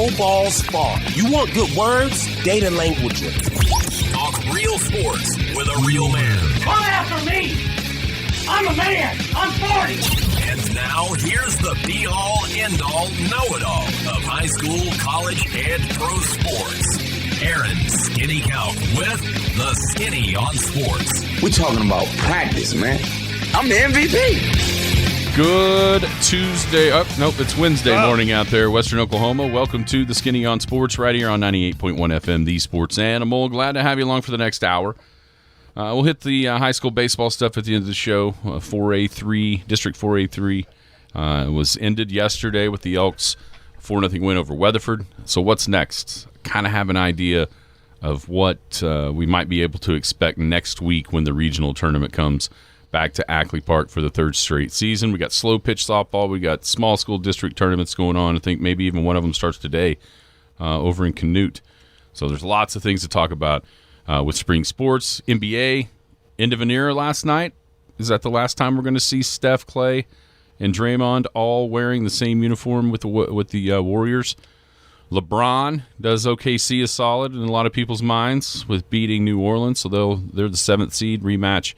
no balls fall. You want good words? Data language. Talk real sports with a real man. Come after me! I'm a man! I'm 40! And now, here's the be-all, end-all, know-it-all of high school, college, and pro sports. Aaron Skinny Count with the Skinny on Sports. We're talking about practice, man. I'm the MVP. Good Tuesday. Oh, nope, it's Wednesday morning out there, Western Oklahoma. Welcome to the Skinny on Sports right here on 98.1 FM, the Sports Animal. Glad to have you along for the next hour. We'll hit the high school baseball stuff at the end of the show. 4A3, District 4A3 was ended yesterday with the Elks' 4-0 win over Weatherford. So what's next? Kind of have an idea of what we might be able to expect next week when the regional tournament comes back to Ackley Park for the third straight season. We got slow pitch softball. We got small school district tournaments going on. I think maybe even one of them starts today over in Canute. So there's lots of things to talk about with spring sports. NBA, end of an era last night. Is that the last time we're going to see Steph, Clay, and Draymond all wearing the same uniform with the Warriors? LeBron does OKC a solid in a lot of people's minds with beating New Orleans. So they're the 7th seed rematch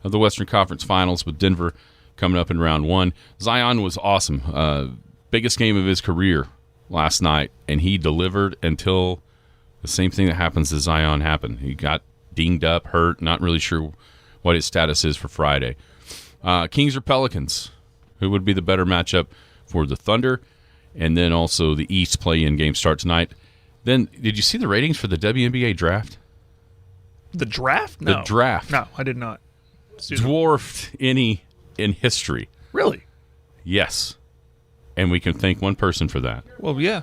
of the Western Conference Finals with Denver coming up in round 1. Zion was awesome. Biggest game of his career last night, and he delivered until the same thing that happens to Zion happened. He got dinged up, hurt, not really sure what his status is for Friday. Kings or Pelicans? Who would be the better matchup for the Thunder? And then also the East play-in game start tonight. Then, did you see the ratings for the WNBA draft? The draft? No. The draft. No, I did not. Dwarfed any in history. Really? Yes. And we can thank one person for that. Well, yeah.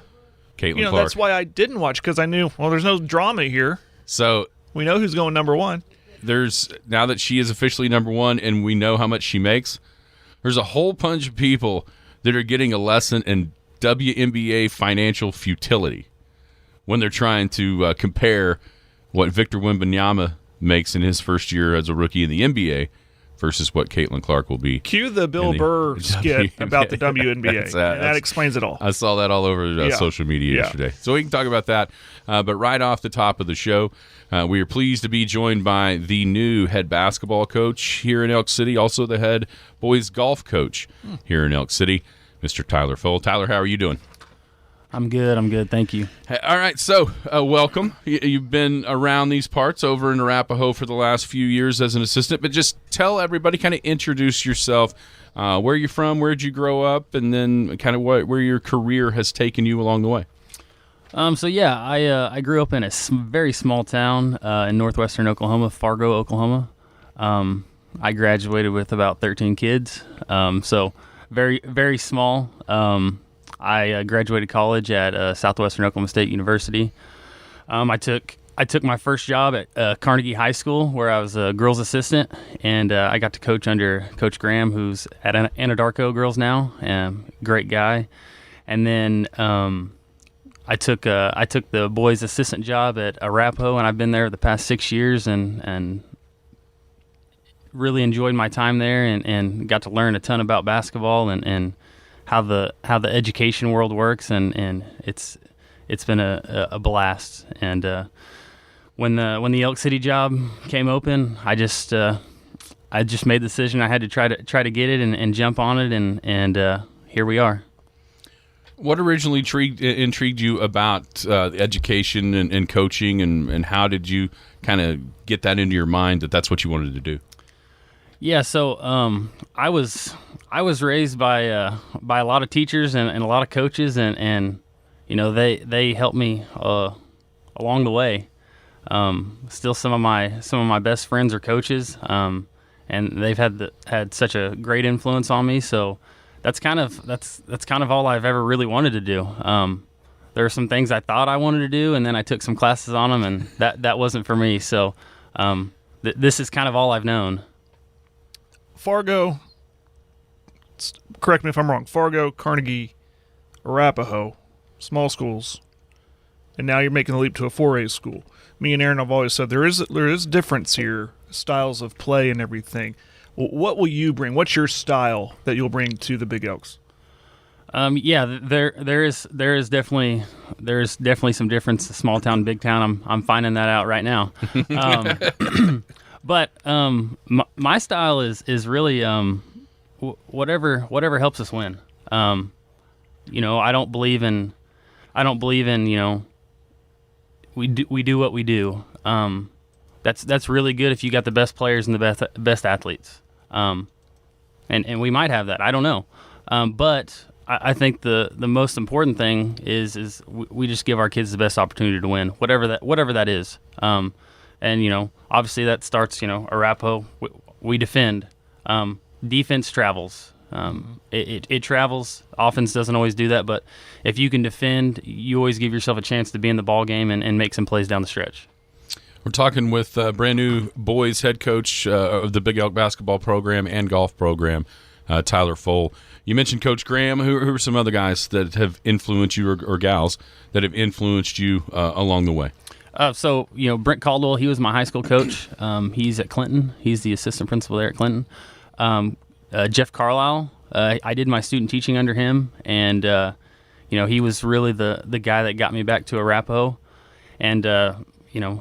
Caitlin Clark. That's why I didn't watch, because I knew, well, there's no drama here. So we know who's going number 1. Now that she is officially number 1 and we know how much she makes, there's a whole bunch of people that are getting a lesson in WNBA financial futility when they're trying to compare what Victor Wembanyama makes in his first year as a rookie in the NBA versus what Caitlin Clark will be. Cue the Bill Burr skit about the WNBA. That explains it all. I saw that all over social media yesterday. So we can talk about that. But right off the top of the show, we are pleased to be joined by the new head basketball coach here in Elk City, also the head boys golf coach here in Elk City, Mr. Tyler Foale. Tyler, how are you doing? I'm good. Thank you. Hey, all right, so welcome. You've been around these parts over in Arapahoe for the last few years as an assistant, but just tell everybody, kind of introduce yourself, where you're from, where'd you grow up, and then kind of where your career has taken you along the way. I grew up in a very small town in northwestern Oklahoma, Fargo, Oklahoma. I graduated with about 13 kids, so very, very small. I graduated college at Southwestern Oklahoma State University. I took my first job at Carnegie High School, where I was a girls assistant, and I got to coach under Coach Graham, who's at Anadarko Girls now, great guy. And then I took the boys assistant job at Arapahoe, and I've been there the past 6 years, and really enjoyed my time there, and got to learn a ton about basketball and how the education world works, and it's been a blast. And when the Elk City job came open, I just made the decision I had to try to get it and jump on it, and here we are. What originally intrigued you about education and coaching, and how did you kind of get that into your mind that that's what you wanted to do? Yeah, so I was raised by a lot of teachers and a lot of coaches, and you know they helped me along the way. Still, some of my best friends are coaches, and they've had such a great influence on me. So that's kind of all I've ever really wanted to do. There are some things I thought I wanted to do, and then I took some classes on them, and that wasn't for me. So this is kind of all I've known. Fargo, correct me if I'm wrong, Fargo, Carnegie, Arapahoe, small schools, and now you're making the leap to a 4A school. Me and Aaron have always said there is difference here, styles of play and everything. What will you bring? What's your style that you'll bring to the Big Elks? Yeah, there is definitely some difference. Small town, big town. I'm finding that out right now. But my style is really whatever helps us win. I don't believe in we do what we do. That's really good if you got the best players and the best athletes. And we might have that. I don't know. But I think the most important thing is we just give our kids the best opportunity to win, whatever that is. And obviously that starts, Arapahoe, we defend. Defense travels. It travels. Offense doesn't always do that, but if you can defend, you always give yourself a chance to be in the ball game and make some plays down the stretch. We're talking with brand new boys head coach of the Big Elk basketball program and golf program, Tyler Foale. You mentioned Coach Graham. Who are some other guys that have influenced you or gals that have influenced you along the way? So Brent Caldwell, he was my high school coach. He's at Clinton. He's the assistant principal there at Clinton. Jeff Carlisle, I did my student teaching under him, and he was really the guy that got me back to Arapahoe. And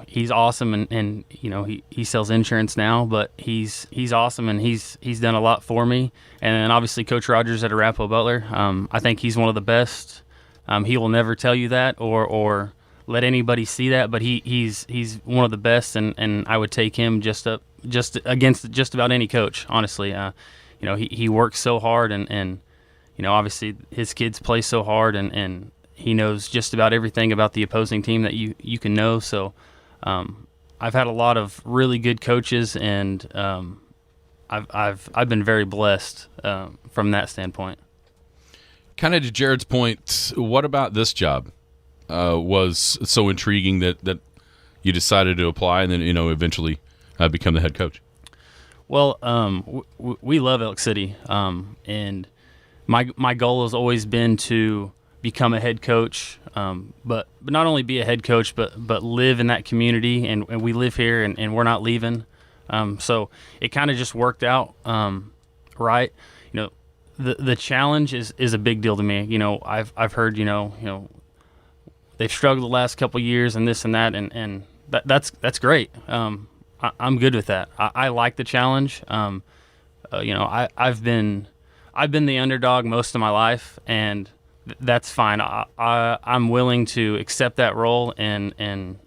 he's awesome, and he sells insurance now, but he's awesome, and he's done a lot for me. And then obviously Coach Rogers at Arapahoe Butler, I think he's one of the best. He will never tell you that or let anybody see that, but he's one of the best, and I would take him just against just about any coach, honestly. He works so hard, and obviously his kids play so hard, and he knows just about everything about the opposing team that you can know. So I've had a lot of really good coaches, and I've been very blessed from that standpoint. Kind of to Jared's point, what about this job was so intriguing that you decided to apply and then eventually become the head coach? Well, we love Elk City, and my goal has always been to become a head coach, but not only be a head coach, but live in that community, and we live here, and we're not leaving. So it kind of just worked out, right? The challenge is a big deal to me. I've heard they've struggled the last couple of years and this and that, and that's great. I'm good with that. I like the challenge. I've been the underdog most of my life, and that's fine. I'm willing to accept that role and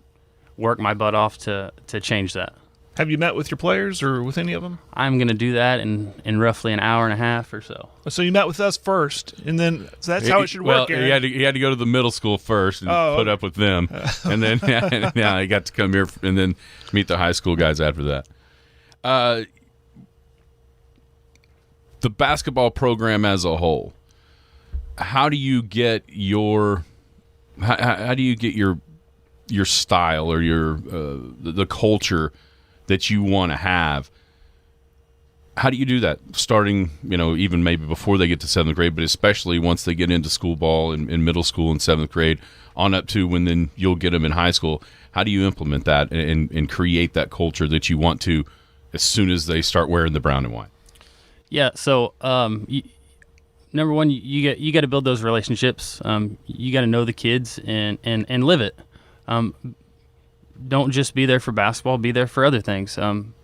work my butt off to change that. Have you met with your players or with any of them? I'm going to do that in roughly an hour and a half or so. So you met with us first, and then so that's how it should work. Well, he had to go to the middle school first and put up with them, and then he got to come here and then meet the high school guys after that. The basketball program as a whole, how do you get your style or your the culture that you want to have? How do you do that? Starting, even maybe before they get to 7th grade, but especially once they get into school ball in middle school and 7th grade, on up to when then you'll get them in high school. How do you implement that and create that culture that you want to as soon as they start wearing the brown and white? Yeah, so number one, you got to build those relationships. You got to know the kids and live it. Don't just be there for basketball. Be there for other things.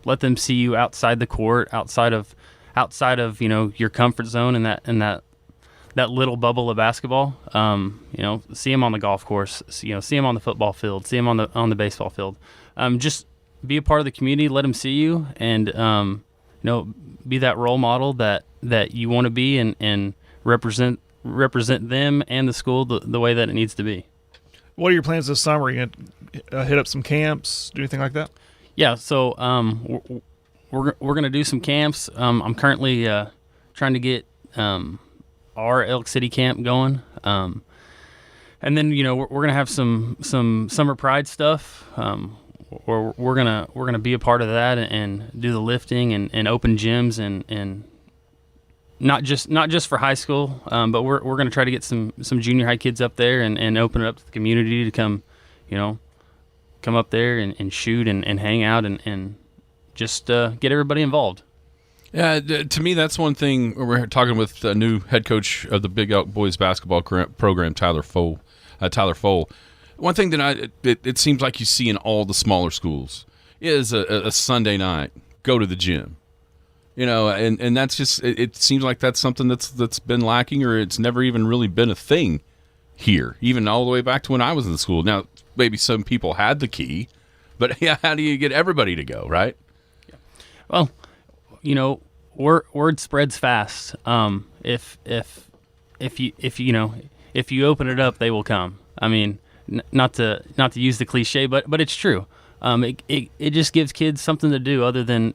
Let them see you outside the court, outside of your comfort zone and that little bubble of basketball. See them on the golf course. See them on the football field. See them on the baseball field. Just be a part of the community. Let them see you, and be that role model that you want to be, and represent them and the school the way that it needs to be. What are your plans this summer? Are you going to hit up some camps, do anything like that? Yeah, so we're going to do some camps. I'm currently trying to get our Elk City camp going. And then, we're going to have some Summer Pride stuff. Where we're gonna be a part of that and do the lifting and open gyms and not just for high school, but we're gonna try to get some junior high kids up there and open it up to the community to come up there and shoot and hang out and just get everybody involved. Yeah, to me, that's one thing. We're talking with a new head coach of the Big Elk boys basketball program, Tyler Foale. One thing that it seems like you see in all the smaller schools is a Sunday night, go to the gym. And that's just, it seems like that's something that's been lacking, or it's never even really been a thing here, even all the way back to when I was in the school. Now, maybe some people had the key, but yeah, how do you get everybody to go, right? Well, word spreads fast. If you open it up, they will come. I mean, not to use the cliche, but it's true. It just gives kids something to do other than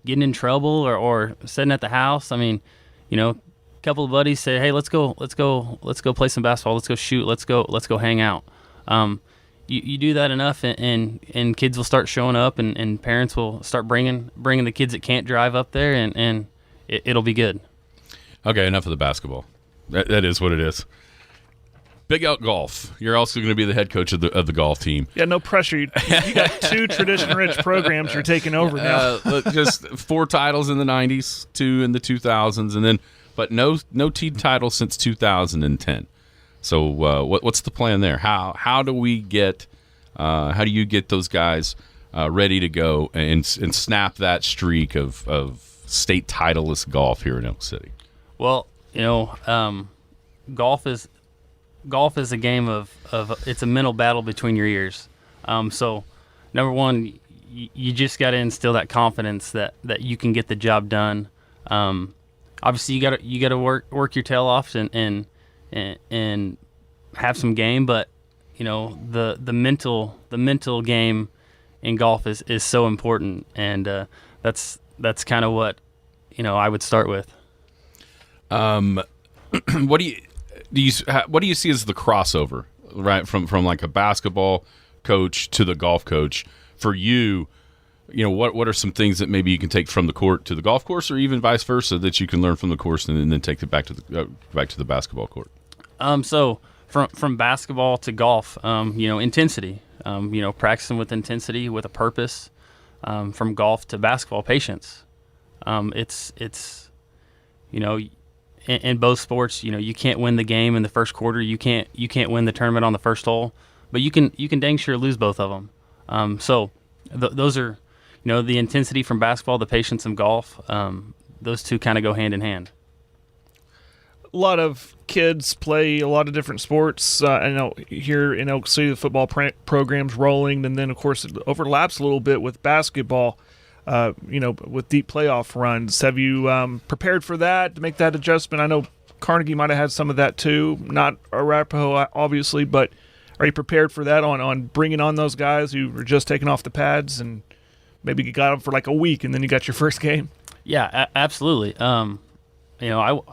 getting in trouble or sitting at the house. I mean, a couple of buddies say, hey, let's go play some basketball. Let's go shoot. Let's go hang out. You do that enough, and kids will start showing up, and parents will start bringing the kids that can't drive up there, and it'll be good. Okay, enough of the basketball. That is what it is. Big Elk Golf. You're also going to be the head coach of the golf team. Yeah, no pressure. You got 2 tradition-rich programs you're taking over now. Just 4 titles in the 90s, 2 in the 2000s, but no team title since 2010. So what's the plan there? How do we get? How do you get those guys ready to go and snap that streak of state titleless golf here in Elk City? Well, golf is a game of it's a mental battle between your ears. So number one, you just got to instill that confidence that you can get the job done. Obviously, you got to work your tail off and have some game, but the mental game in golf is so important, and that's kind of what I would start with. What do you see as the crossover, right, from like a basketball coach to the golf coach for you? What are some things that maybe you can take from the court to the golf course, or even vice versa, that you can learn from the course and then take it back to the basketball court? So from basketball to golf, intensity, practicing with intensity, with a purpose. From golf to basketball, patience. It's in both sports, you can't win the game in the first quarter. You can't win the tournament on the first hole, but you can dang sure lose both of them. So those are, the intensity from basketball, the patience in golf. Those two kind of go hand in hand. A lot of kids play a lot of different sports. I know here in Elk City, the football program's rolling, and then, of course, it overlaps a little bit with basketball, with deep playoff runs. Have you prepared for that, to make that adjustment? I know Carnegie might have had some of that too, not Arapahoe, obviously, but are you prepared for that on bringing on those guys who were just taking off the pads and maybe you got them for like a week and then you got your first game? Yeah, absolutely. I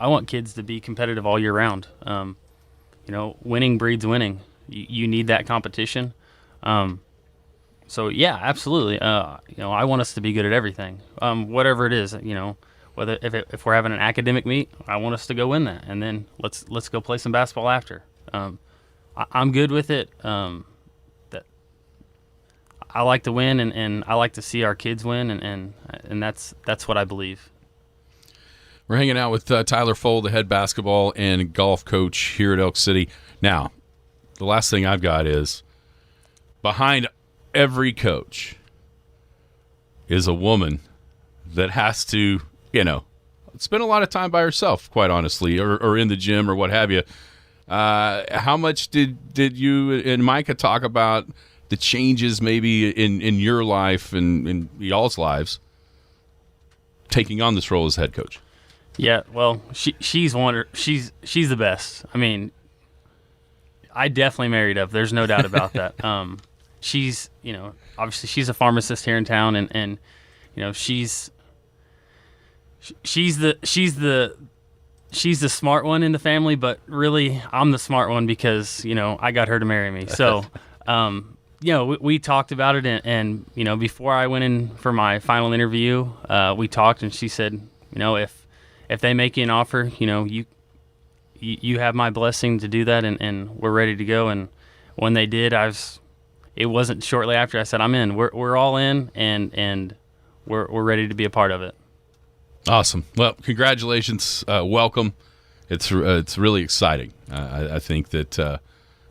want kids to be competitive all year round. Winning breeds winning. You need that competition. So yeah, absolutely. I want us to be good at everything, whatever it is. Whether if we're having an academic meet, I want us to go win that, and then let's go play some basketball after. I'm good with it. That I like to win, and I like to see our kids win, and that's what I believe. We're hanging out with Tyler Foale, the head basketball and golf coach here at Elk City. Now, the last thing I've got is, behind every coach is a woman that has to, spend a lot of time by herself, quite honestly, or in the gym or what have you. How much did you and Micah talk about the changes maybe in your life and in y'all's lives taking on this role as head coach? Yeah, well, she's the best. I mean, I definitely married up. There's no doubt about that. She's, obviously she's a pharmacist here in town, and she's the smart one in the family, but really I'm the smart one because I got her to marry me. So, we talked about it, and before I went in for my final interview, we talked, and she said, if they make you an offer, you have my blessing to do that, and we're ready to go. And when they did, it wasn't shortly after I said, I'm in. We're all in, and we're ready to be a part of it. Awesome. Well, congratulations. Welcome. It's really exciting. I think that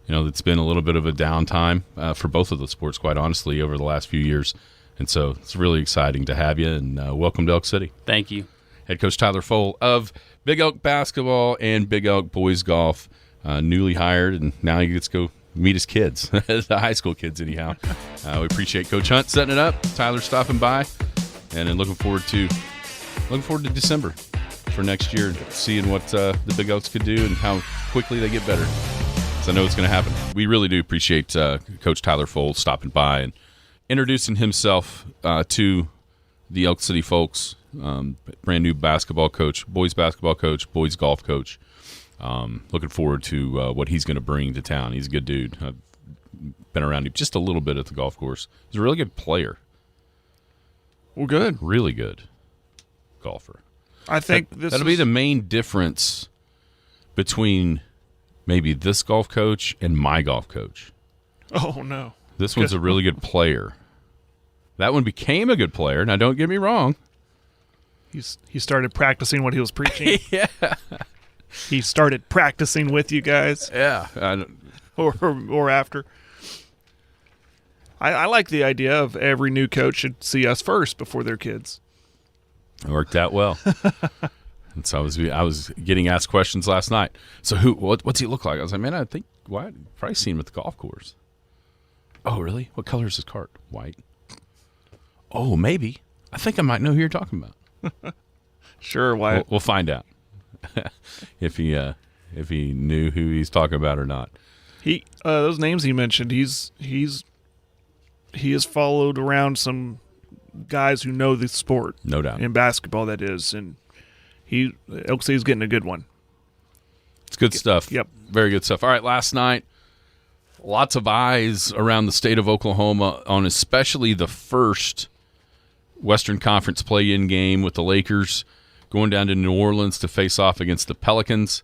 it's been a little bit of a downtime for both of the sports, quite honestly, over the last few years, and so it's really exciting to have you. And welcome to Elk City. Thank you. Head coach Tyler Foale of Big Elk Basketball and Big Elk Boys Golf, newly hired, and now he gets to go meet his kids, the high school kids anyhow. We appreciate Coach Hunt setting it up, Tyler stopping by, and then looking forward to December for next year, seeing what the Big Elks could do and how quickly they get better. So I know it's going to happen. We really do appreciate Coach Tyler Foale stopping by and introducing himself to the Elk City folks. Brand new basketball coach, boys golf coach. Looking forward to what he's going to bring to town. He's a good dude. I've been around him just a little bit at the golf course. He's a really good player. Well, good. Really good golfer. I think that'll be the main difference between maybe this golf coach and my golf coach. Oh, no. This one's a really good player. That one became a good player. Now, don't get me wrong. He started practicing what he was preaching. Yeah. He started practicing with you guys. Yeah. Or after. I like the idea of every new coach should see us first before their kids. It worked out well. And so I was getting asked questions last night. So what's he look like? I was like, man, I think what? Probably seen him at the golf course. Oh, really? What color is his cart? White. Oh, maybe. I think I might know who you're talking about. Sure, Wyatt. We'll find out if he knew who he's talking about or not. He those names he mentioned, he has followed around some guys who know the sport. No doubt. In basketball, that is. And Elk City's getting a good one. It's good stuff. Yep. Very good stuff. All right, last night, lots of eyes around the state of Oklahoma on especially the first Western Conference play-in game with the Lakers going down to New Orleans to face off against the Pelicans.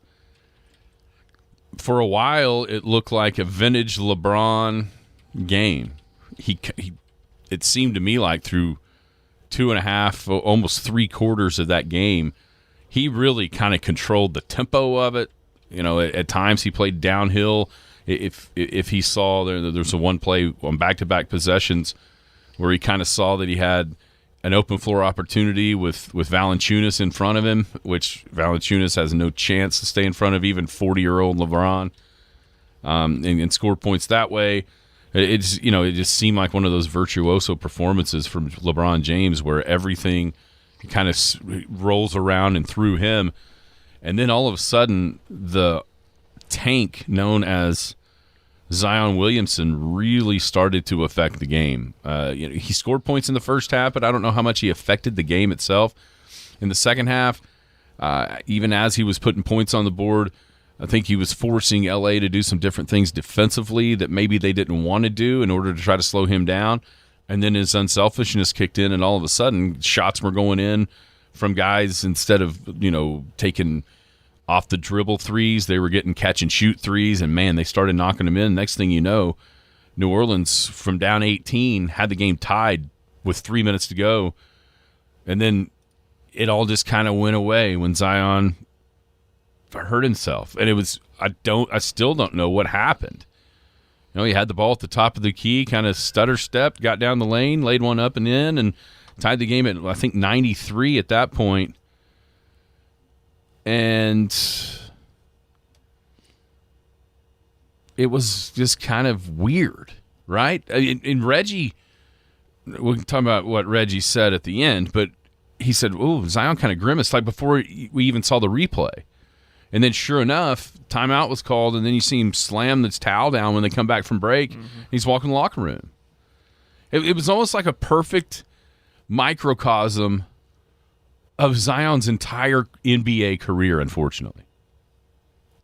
For a while, it looked like a vintage LeBron game. It seemed to me like through 2.5, almost 3/4 of that game, he really kind of controlled the tempo of it. At times he played downhill. If he saw there's a one play on back-to-back possessions where he kind of saw that he had an open floor opportunity with Valanciunas in front of him, which Valanciunas has no chance to stay in front of even 40-year-old LeBron and score points that way. It just seemed like one of those virtuoso performances from LeBron James where everything kind of rolls around and through him. And then all of a sudden, the tank known as Zion Williamson really started to affect the game. He scored points in the first half, but I don't know how much he affected the game itself. In the second half, even as he was putting points on the board, I think he was forcing LA to do some different things defensively that maybe they didn't want to do in order to try to slow him down. And then his unselfishness kicked in, and all of a sudden, shots were going in from guys instead of, taking off the dribble threes. They were getting catch and shoot threes, and man, they started knocking them in. Next thing you know, New Orleans from down 18 had the game tied with 3 minutes to go. And then it all just kind of went away when Zion hurt himself. And it was, I still don't know what happened. He had the ball at the top of the key, kind of stutter stepped, got down the lane, laid one up and in, and tied the game at, I think, 93 at that point. And it was just kind of weird, right? And Reggie, we can talk about what Reggie said at the end, but he said, oh, Zion kind of grimaced, like before we even saw the replay. And then sure enough, timeout was called, and then you see him slam this towel down when they come back from break. Mm-hmm. He's walking the locker room. It was almost like a perfect microcosm of Zion's entire NBA career, unfortunately.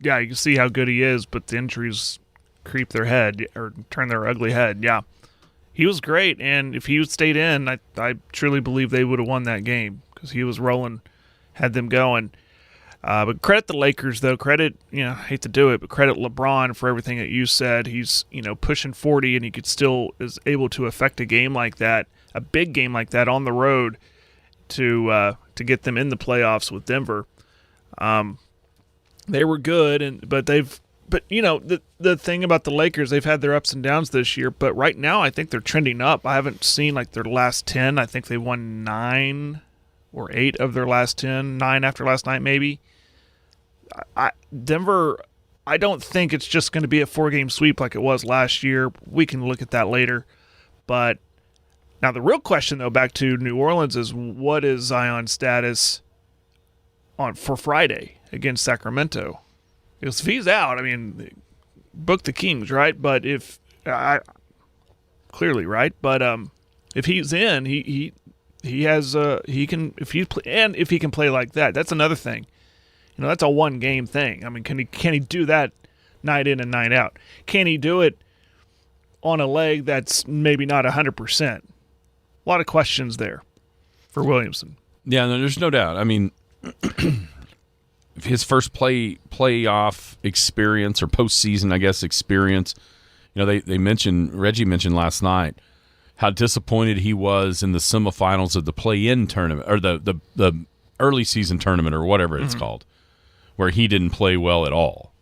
Yeah, you can see how good he is, but the injuries creep their head or turn their ugly head. Yeah, he was great, and if he stayed in, I truly believe they would have won that game because he was rolling, had them going. But credit the Lakers, though. Credit, I hate to do it, but credit LeBron for everything that you said. He's, pushing 40, and he is able to affect a game like that, a big game like that on the road to to get them in the playoffs with Denver. They were good, but the thing about the Lakers, they've had their ups and downs this year, but right now I think they're trending up. I haven't seen like their last 10. I think they won 9 or 8 of their last 10, 9 after last night maybe. Denver, I don't think it's just going to be a 4-game sweep like it was last year. We can look at that later. But now the real question, though, back to New Orleans is, what is Zion's status for Friday against Sacramento? Because if he's out, I mean, book the Kings, right? But if clearly, right? But if he's in, he can play like that. That's another thing. That's a 1-game thing. I mean, can he do that night in and night out? Can he do it on a leg that's maybe not 100%? A lot of questions there for Williamson. Yeah, no, there's no doubt. I mean, his first playoff experience or postseason, I guess, experience. Reggie mentioned last night how disappointed he was in the semifinals of the play-in tournament or the early season tournament or whatever it's called, where he didn't play well at all.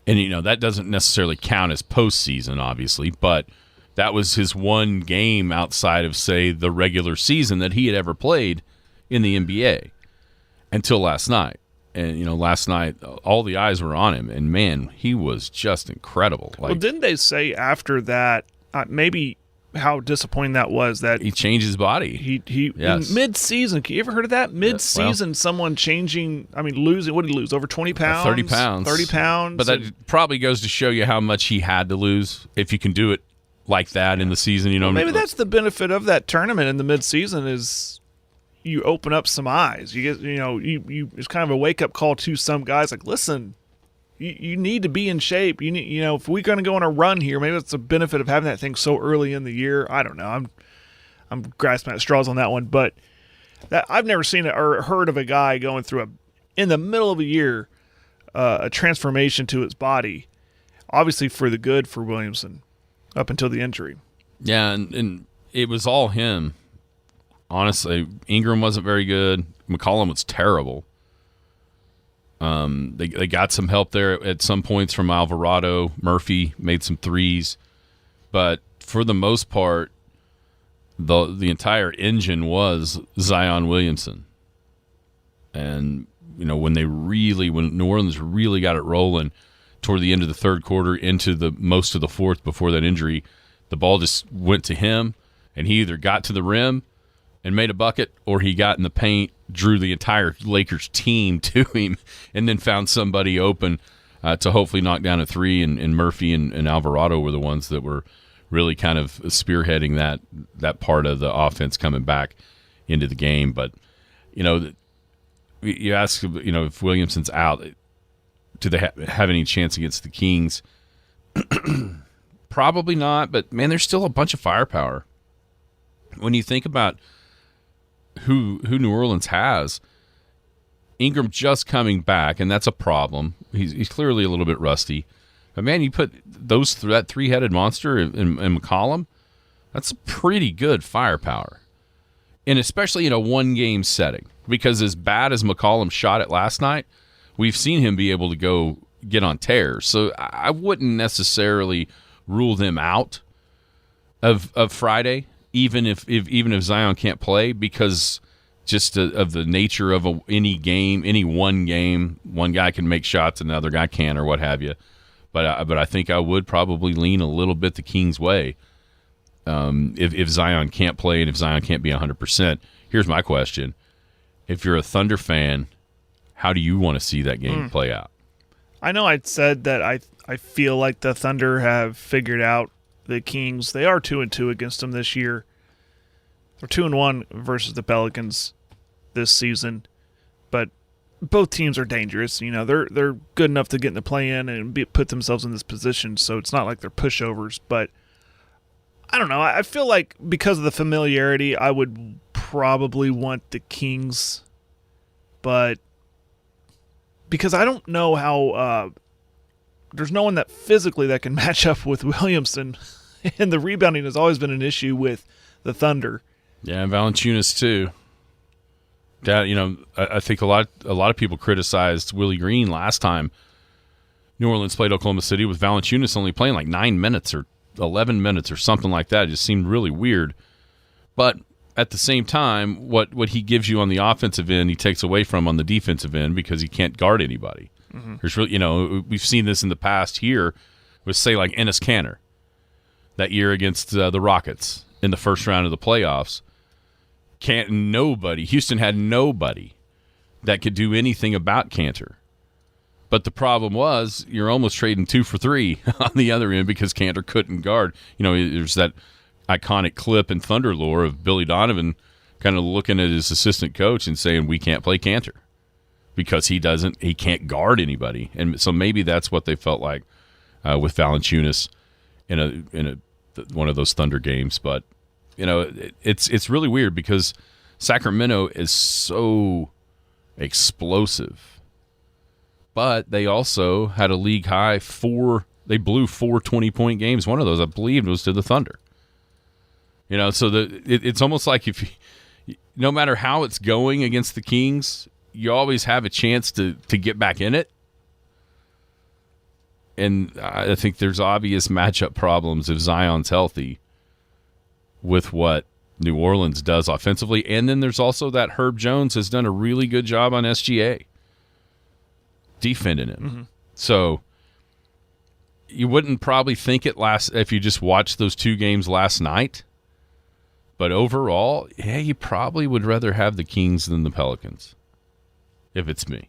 And that doesn't necessarily count as postseason, obviously, but that was his one game outside of, say, the regular season that he had ever played in the NBA until last night. And, last night, all the eyes were on him. And, man, he was just incredible. Well, didn't they say after that, maybe how disappointing that was that he changed his body? Yes. Mid-season. You ever heard of that? Mid-season, someone changing, losing, what did he lose? Over 20 pounds? 30 pounds. 30 pounds. But that probably goes to show you how much he had to lose if you can do it like that in the season. Maybe that's the benefit of that tournament in the mid-season is you open up some eyes. You get, it's kind of a wake-up call to some guys like, listen, you need to be in shape. You need, if we're going to go on a run here, maybe it's a benefit of having that thing so early in the year. I don't know. I'm grasping at straws on that one, but I've never seen it or heard of a guy going through in the middle of a year a transformation to his body. Obviously for the good for Williamson up until the injury. Yeah, and it was all him. Honestly, Ingram wasn't very good. McCollum was terrible. They got some help there at some points from Alvarado. Murphy made some threes. But for the most part, the entire engine was Zion Williamson. And, when New Orleans really got it rolling toward the end of the third quarter into the most of the fourth before that injury, the ball just went to him, and he either got to the rim and made a bucket, or he got in the paint, drew the entire Lakers team to him, and then found somebody open to hopefully knock down a three, and Murphy and Alvarado were the ones that were really kind of spearheading that part of the offense coming back into the game. But, you ask, if Williamson's out, do they have any chance against the Kings? Probably not, but, man, there's still a bunch of firepower. When you think about who New Orleans has, Ingram just coming back, and that's a problem. He's clearly a little bit rusty. But, man, you put that three-headed monster in McCollum, that's pretty good firepower. And especially in a one-game setting. Because as bad as McCollum shot it last night, we've seen him be able to go get on tears. So I wouldn't necessarily rule them out of Friday, even if Zion can't play, because just of the nature of any game, any one game, one guy can make shots and another guy can't, or what have you. But I think I would probably lean a little bit the Kings' way if Zion can't play and if Zion can't be 100%. Here's my question. If you're a Thunder fan, how do you want to see that game play out? I know I said that I feel like the Thunder have figured out the Kings. They are 2-2 against them this year. They're 2-1 versus the Pelicans this season. But both teams are dangerous. They're good enough to get in the play-in and put themselves in this position, so it's not like they're pushovers. But I don't know. I feel like because of the familiarity, I would probably want the Kings. But because I don't know how there's no one that physically that can match up with Williamson, and the rebounding has always been an issue with the Thunder. Yeah, Valanciunas too. That I think a lot of people criticized Willie Green last time New Orleans played Oklahoma City with Valanciunas only playing like 9 minutes or 11 minutes or something like that. It just seemed really weird. But at the same time, what he gives you on the offensive end, he takes away from on the defensive end because he can't guard anybody. Mm-hmm. There's really, we've seen this in the past here with, say, like Enes Kanter that year against the Rockets in the first round of the playoffs. Houston had nobody that could do anything about Kanter. But the problem was you're almost trading 2 for 3 on the other end because Kanter couldn't guard. There's that iconic clip in Thunder lore of Billy Donovan kind of looking at his assistant coach and saying, we can't play Kanter because he can't guard anybody. And so maybe that's what they felt like with Valanciunas in one of those Thunder games. But, it's really weird because Sacramento is so explosive. But they also had a league high they blew 4 20-point games. One of those, I believe, was to the Thunder. So it's almost like no matter how it's going against the Kings, you always have a chance to get back in it. And I think there's obvious matchup problems if Zion's healthy with what New Orleans does offensively. And then there's also that Herb Jones has done a really good job on SGA. Defending him. Mm-hmm. So you wouldn't probably think it if you just watched those 2 games last night. But overall, you probably would rather have the Kings than the Pelicans. If it's me.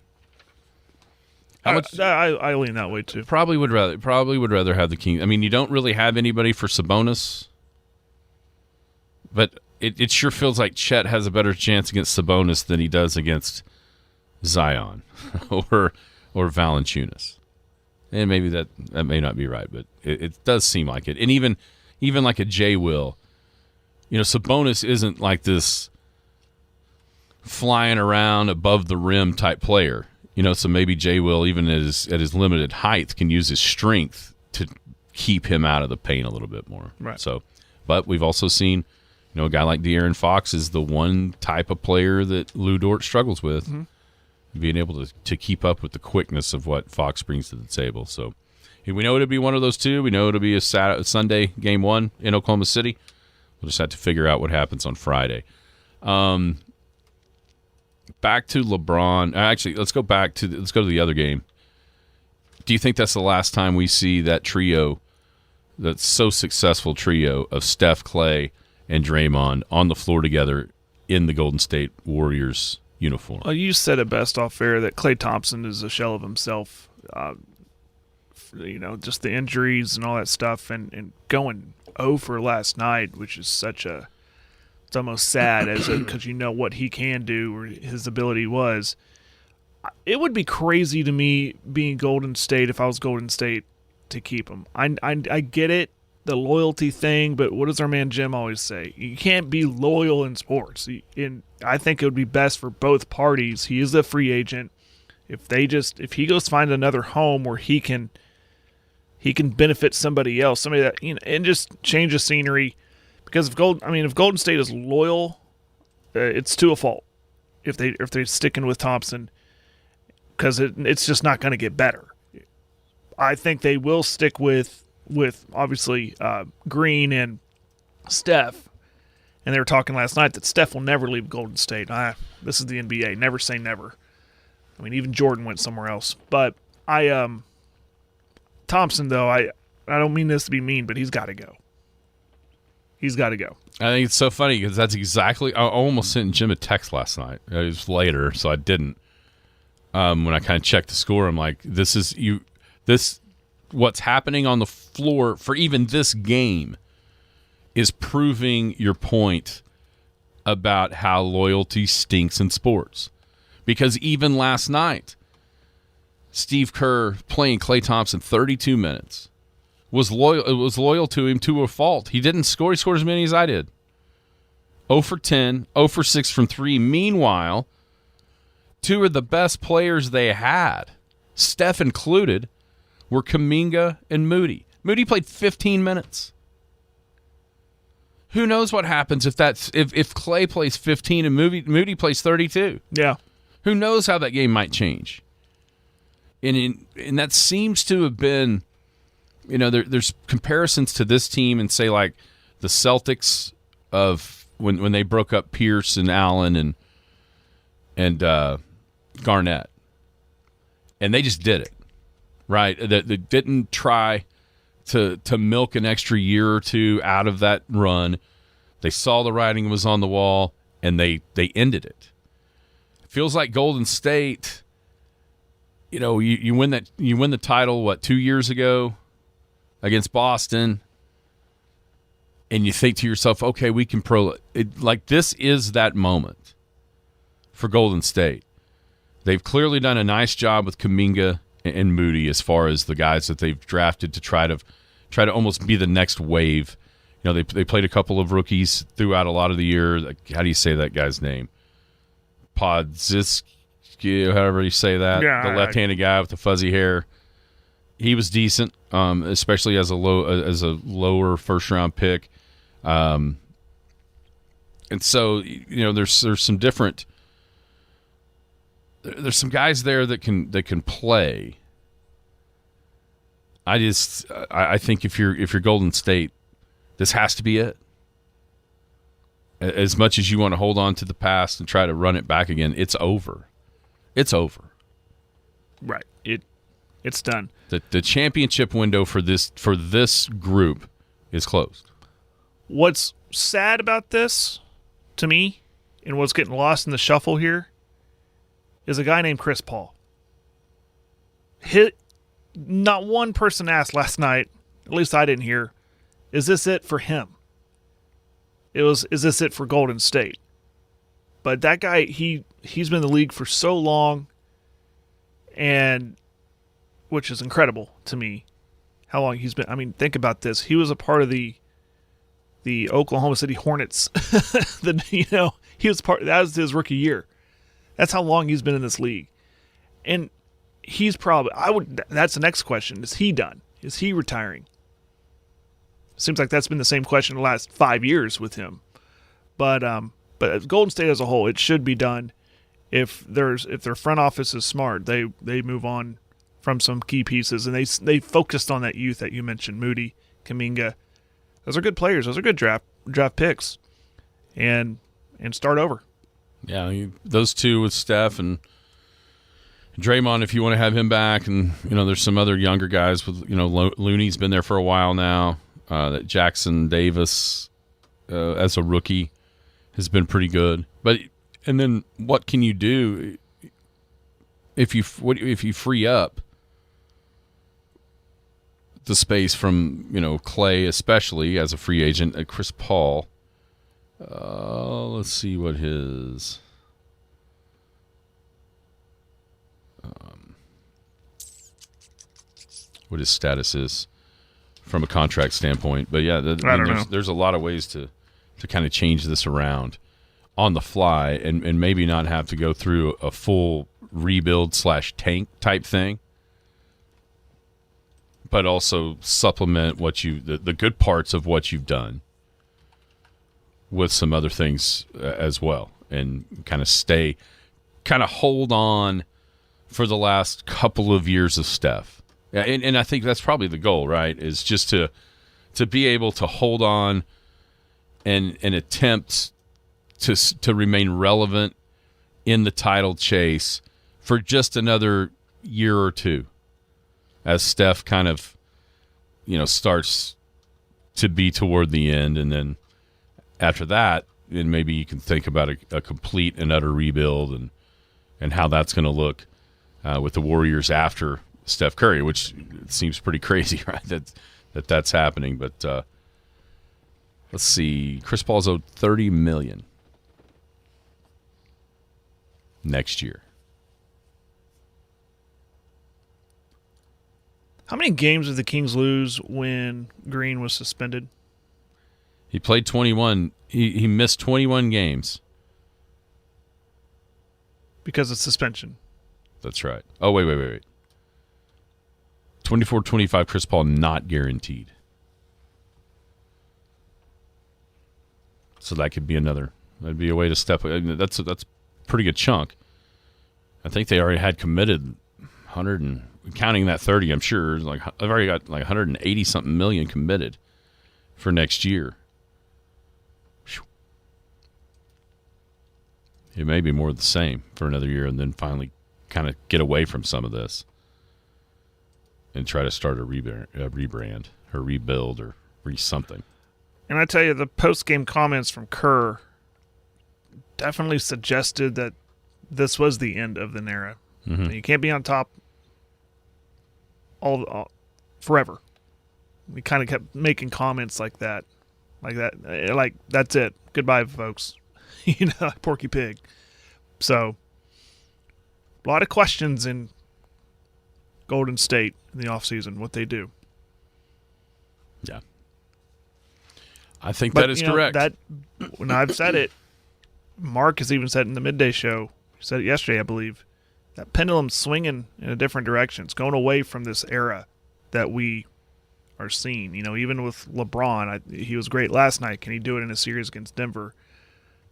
How much? I lean that way too. Probably would rather have the Kings. I mean, you don't really have anybody for Sabonis. But it sure feels like Chet has a better chance against Sabonis than he does against Zion or Valanciunas. And maybe that may not be right, but it does seem like it. And even like a J. Will, Sabonis isn't like this flying around above the rim type player. So maybe J. Will, even at his limited height, can use his strength to keep him out of the paint a little bit more. Right. So, but we've also seen, a guy like De'Aaron Fox is the one type of player that Lou Dort struggles with. Mm-hmm. Being able to keep up with the quickness of what Fox brings to the table. So we know it'll be one of those 2. We know it'll be a Sunday game 1 in Oklahoma City. We'll just have to figure out what happens on Friday. Back to LeBron. Actually, let's go to the other game. Do you think that's the last time we see that trio, that so successful trio of Steph, Clay, and Draymond on the floor together in the Golden State Warriors uniform? Well, you said it best off air that Klay Thompson is a shell of himself. Just the injuries and all that stuff, and going 0 for last night, which is it's almost sad because what he can do or his ability was. It would be crazy to me being Golden State if I was Golden State to keep him. I get it, the loyalty thing, but what does our man Jim always say? You can't be loyal in sports. And I think it would be best for both parties. He is a free agent. If he goes find another home where he can benefit somebody else, somebody that and just change the scenery. Because if Golden State is loyal, it's to a fault. If they're sticking with Thompson, because it's just not going to get better. I think they will stick with obviously Green and Steph. And they were talking last night that Steph will never leave Golden State. This is the NBA. Never say never. I mean, even Jordan went somewhere else. But Thompson, though, I don't mean this to be mean, but he's got to go. He's got to go. I think it's so funny because that's exactly – I almost sent Jim a text last night. It was later, so I didn't. When I kind of checked the score, I'm like, what's happening on the floor for even this game is proving your point about how loyalty stinks in sports. Because even last night, Steve Kerr playing Klay Thompson 32 minutes was loyal to him to a fault. He didn't score. He scored as many as I did. 0 for 10, 0 for 6 from 3. Meanwhile, 2 of the best players they had, Steph included, were Kuminga and Moody. Moody played 15 minutes. Who knows what happens if Clay plays 15 and Moody plays 32? Yeah. Who knows how that game might change? And that seems to have been, there's comparisons to this team and say like the Celtics of when they broke up Pierce and Allen and Garnett, and they just did it, right? They didn't try to milk an extra year or two out of that run. They saw the writing was on the wall, and they ended it. Feels like Golden State. You win the title 2 years ago against Boston, and you think to yourself, okay, we can like this is that moment for Golden State. They've clearly done a nice job with Kuminga and Moody as far as the guys that they've drafted to try to almost be the next wave. They played a couple of rookies throughout a lot of the year. How do you say that guy's name? Podziemski, however you say that. Yeah, the left-handed guy with the fuzzy hair. He was decent, especially as a lower first-round pick. And so there's some different. There's some guys there that can play. I think if you're Golden State, this has to be it. As much as you want to hold on to the past and try to run it back again, it's over. It's over. Right. It's done. The championship window for this group is closed. What's sad about this, to me, and what's getting lost in the shuffle here, is a guy named Chris Paul. Not one person asked last night, at least I didn't hear, is this it for him? Is this it for Golden State? But that guy, he's been in the league for so long, and which is incredible to me, how long he's been. I mean, think about this. He was a part of the Oklahoma City Hornets. He was that was his rookie year. That's how long he's been in this league. And he's probably, that's the next question. Is he done? Is he retiring? Seems like that's been the same question the last 5 years with him. But Golden State as a whole, it should be done. If their front office is smart, they move on from some key pieces, and they focused on that youth that you mentioned, Moody, Kuminga. Those are good players. Those are good draft picks, and start over. Yeah, those two with Steph and Draymond, if you want to have him back, and there's some other younger guys with Looney's been there for a while now. That Jackson Davis as a rookie has been pretty good, and then what can you do if you free up the space from Clay, especially as a free agent, Chris Paul. Let's see what his status is from a contract standpoint. But yeah, there's a lot of ways to kind of change this around on the fly and maybe not have to go through a full rebuild / tank type thing, but also supplement the good parts of what you've done with some other things as well, and kind of hold on for the last couple of years of Steph. And I think that's probably the goal, right? Is just to be able to hold on and attempt to remain relevant in the title chase for just another year or two, as Steph kind of starts to be toward the end, and then after that, then maybe you can think about a complete and utter rebuild and how that's going to look with the Warriors after Steph Curry, which seems pretty crazy, right? That's happening. But let's see, Chris Paul's owed $30 million next year. How many games did the Kings lose when Green was suspended? He played 21. He missed 21 games. Because of suspension. That's right. Oh, wait. 24-25, Chris Paul not guaranteed. So that could be another. That'd be a way to step. I mean, that's a pretty good chunk. I think they already had committed 100 and counting that 30. I'm sure like I've already got like 180 something million committed for next year. It may be more of the same for another year, and then finally kind of get away from some of this and try to start a rebrand or rebuild or something. And I tell you, the post-game comments from Kerr definitely suggested that this was the end of the era. Mm-hmm. You can't be on top all forever. We kind of kept making comments like that, like that's it. Goodbye, folks. Porky Pig. So, a lot of questions in Golden State in the offseason, what they do. Yeah. I think that is correct. When I've said it, Mark has even said it in the midday show, he said it yesterday, I believe, that pendulum's swinging in a different direction. It's going away from this era that we are seeing. Even with LeBron, he was great last night. Can he do it in a series against Denver?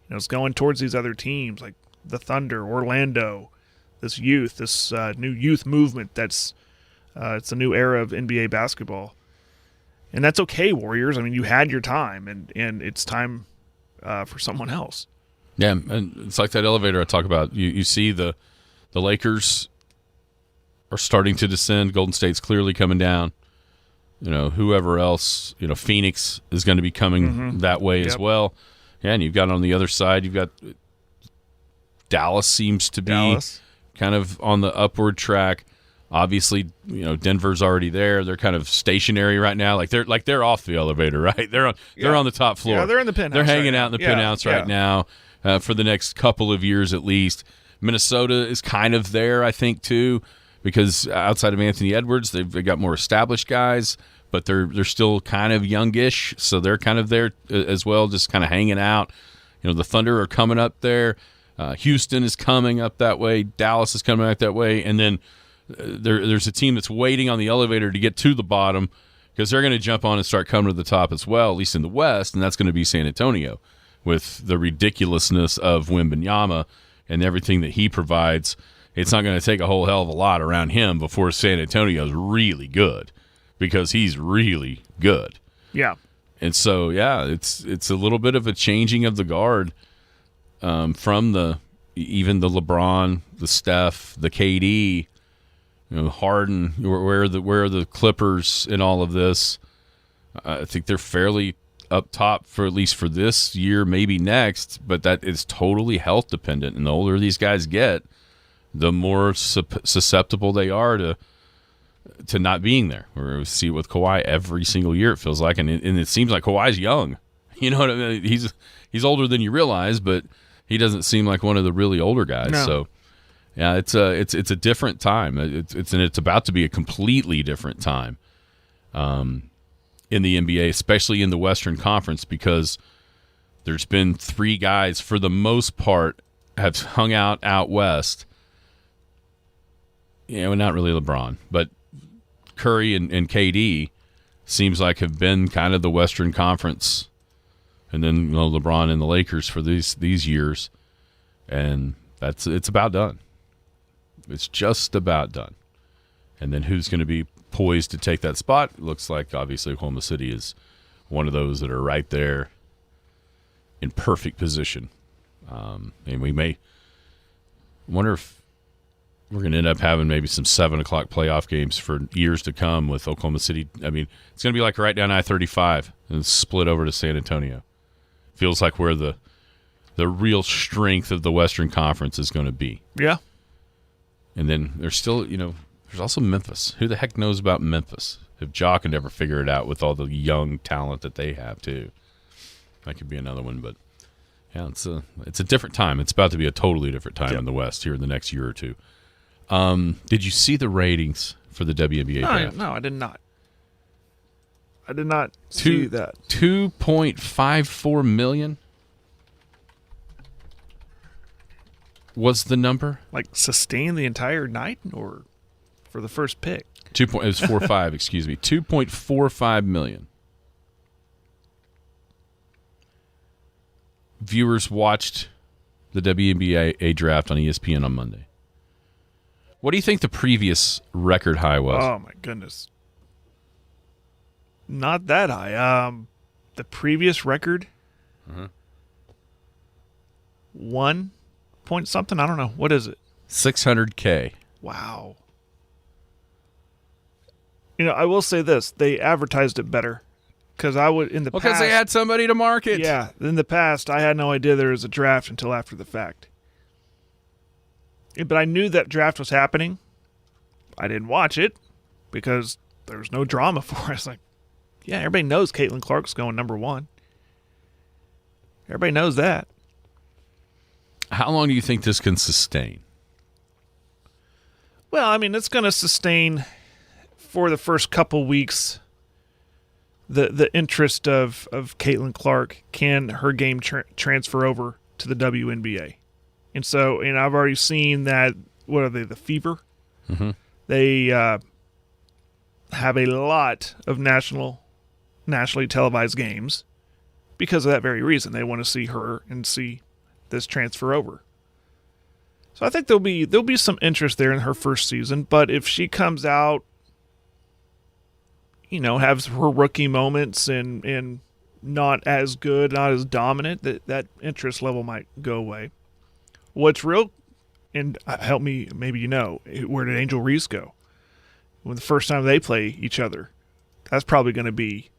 It's going towards these other teams like the Thunder, Orlando, this new youth movement. It's a new era of NBA basketball. And that's okay, Warriors. I mean, you had your time, and it's time for someone else. Yeah, and it's like that elevator I talk about. You see the Lakers are starting to descend. Golden State's clearly coming down. Whoever else, Phoenix is going to be coming that way as well. Yeah, and you've got on the other side, you've got Dallas seems to be kind of on the upward track. Obviously, Denver's already there. They're kind of stationary right now. They're off the elevator, right? They're on the top floor. Yeah, they're in the penthouse. They're hanging out in the penthouse right now for the next couple of years at least. Minnesota is kind of there, I think, too, because outside of Anthony Edwards, they've got more established guys. But they're still kind of youngish, so they're kind of there as well, just kind of hanging out. The Thunder are coming up there. Houston is coming up that way. Dallas is coming up that way. And then there's a team that's waiting on the elevator to get to the bottom because they're going to jump on and start coming to the top as well, at least in the West, and that's going to be San Antonio with the ridiculousness of Wembanyama and everything that he provides. It's not going to take a whole hell of a lot around him before San Antonio's really good. Because he's really good. Yeah. And so, it's a little bit of a changing of the guard from even the LeBron, the Steph, the KD, Harden, where are the Clippers in all of this? I think they're fairly up top for at least for this year, maybe next, but that is totally health dependent. And the older these guys get, the more susceptible they are to not being there. We see it with Kawhi every single year, it feels like, and it seems like Kawhi's young. You know what I mean? He's older than you realize, but he doesn't seem like one of the really older guys. No. So, yeah, it's a different time. It's about to be a completely different time in the NBA, especially in the Western Conference, because there's been three guys for the most part have hung out west. Not really LeBron, but Curry and KD seems like have been kind of the Western Conference, and then LeBron and the Lakers for these years, and it's about done. It's just about done. And then who's going to be poised to take that spot? It looks like obviously Oklahoma City is one of those that are right there in perfect position. And we may wonder if we're going to end up having maybe some 7 o'clock playoff games for years to come with Oklahoma City. I mean, it's going to be like right down I-35 and split over to San Antonio. Feels like where the real strength of the Western Conference is going to be. Yeah. And then there's still, there's also Memphis. Who the heck knows about Memphis? If Ja can ever figure it out with all the young talent that they have too. That could be another one, but yeah, it's a different time. It's about to be a totally different time in the West here in the next year or two. Did you see the ratings for the WNBA draft? No, I did not. I did not see that. 2.54 million was the number. Like sustained the entire night, or for the first pick? It was 4.5. Excuse me, 2.45 million. viewers watched the WNBA draft on ESPN on Monday. What do you think the previous record high was? Oh, my goodness. Not that high. The previous record? 1 point something? I don't know. What is it? 600K. Wow. I will say this. They advertised it better. Because Because they had somebody to market. Yeah. In the past, I had no idea there was a draft until after the fact. But I knew that draft was happening. I didn't watch it because there was no drama for it. I was like, yeah, everybody knows Caitlin Clark's going number 1. Everybody knows that. How long do you think this can sustain? Well, I mean, it's going to sustain for the first couple weeks the interest of Caitlin Clark. Can her game transfer over to the WNBA? And so, I've already seen that, what are they, the Fever? Mm-hmm. They have a lot of nationally televised games because of that very reason. They want to see her and see this transfer over. So I think there'll be some interest there in her first season. But if she comes out, has her rookie moments and not as good, not as dominant, that interest level might go away. What's real, and help me, maybe where did Angel Reese go? When the first time they play each other, that's probably going to be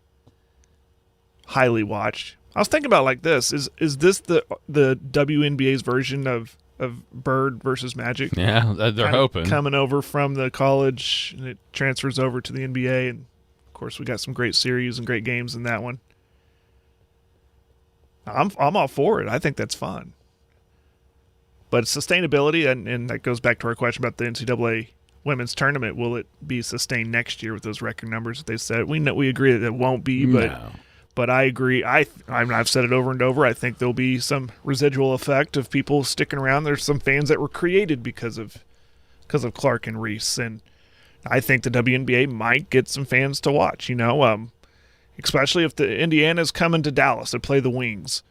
highly watched. I was thinking about it like this: is this the WNBA's version of Bird versus Magic? Yeah, they're hoping coming over from the college and it transfers over to the NBA, and of course we got some great series and great games in that one. I'm all for it. I think that's fun. But sustainability, and that goes back to our question about the NCAA women's tournament. Will it be sustained next year with those record numbers that they said? We agree that it won't be, but I agree. I've said it over and over. I think there'll be some residual effect of people sticking around. There's some fans that were created because of Clark and Reese, and I think the WNBA might get some fans to watch. Especially if the Indiana's coming to Dallas to play the Wings,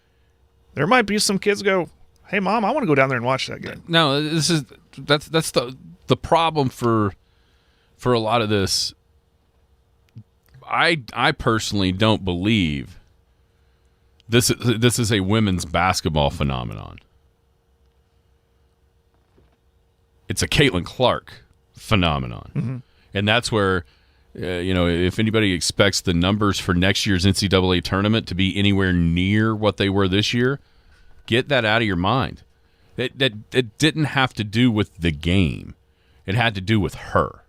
there might be some kids go, hey, Mom, I want to go down there and watch that game. No, that's the problem for a lot of this. I personally don't believe this is a women's basketball phenomenon. It's a Caitlin Clark phenomenon. Mm-hmm. And that's where, if anybody expects the numbers for next year's NCAA tournament to be anywhere near what they were this year, get that out of your mind. It didn't have to do with the game. It had to do with her.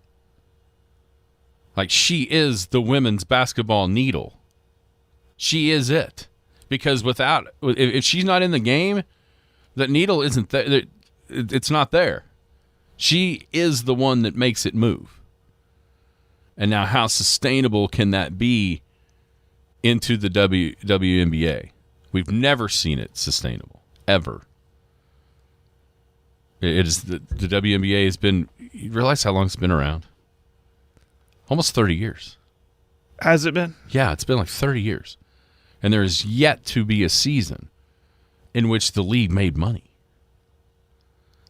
Like, she is the women's basketball needle. She is it. Because if she's not in the game, that needle isn't there. It's not there. She is the one that makes it move. And now how sustainable can that be into the WNBA? We've never seen it sustainable, ever. It is the WNBA has been, you realize how long it's been around? Almost 30 years. Has it been? Yeah, it's been like 30 years. And there is yet to be a season in which the league made money.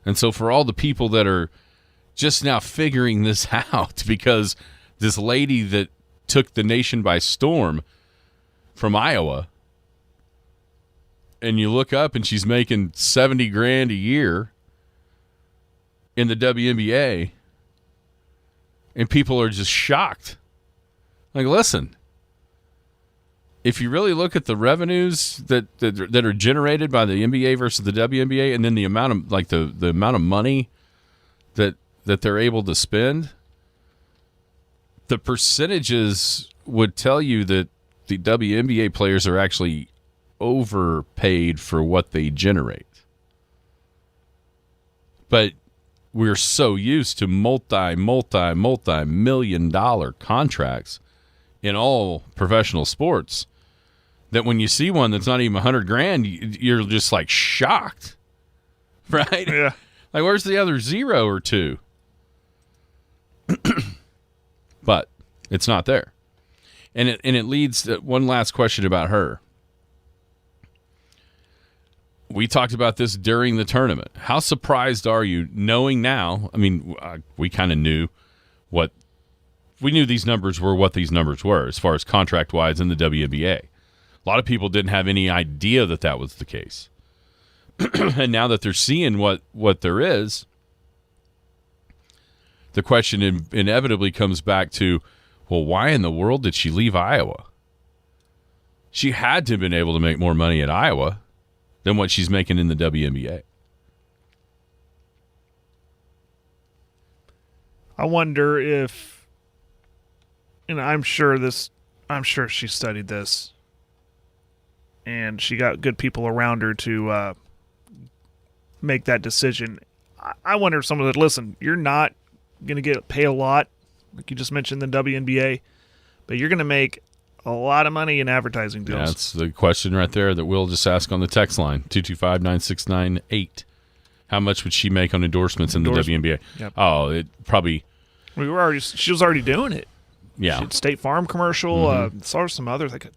And so for all the people that are just now figuring this out, because this lady that took the nation by storm from Iowa, and you look up and she's making $70,000 a year in the WNBA, and people are just shocked. Like, listen, if you really look at the revenues that are generated by the NBA versus the WNBA, and then the amount of the amount of money that they're able to spend, the percentages would tell you that the WNBA players are actually overpaid for what they generate. But we're so used to multi-million-dollar contracts in all professional sports that when you see one that's not even $100,000, you're just like shocked, right? Yeah. Like, where's the other zero or two? But it's not there, and it leads to one last question about her. we talked about this during the tournament. How surprised are you knowing now? I mean, we kind of knew we knew these numbers were what these numbers were as far as contract-wise in the WNBA. A lot of people didn't have any idea that was the case. And now that they're seeing what there is, the question inevitably comes back to, well, why in the world did she leave Iowa? She had to have been able to make more money at Iowa than what she's making in the WNBA. I wonder if, and I'm sure she studied this, and she got good people around her to make that decision. I wonder if someone would listen. You're not going to get paid a lot, like you just mentioned, the WNBA, but you're going to make a lot of money in advertising deals. Yeah, that's the question right there that we'll just ask on the text line, 225-9698. How much would she make on endorsements in the WNBA? Yep. Oh, it probably... She was already doing it. Yeah. She had State Farm commercial, saw some others, like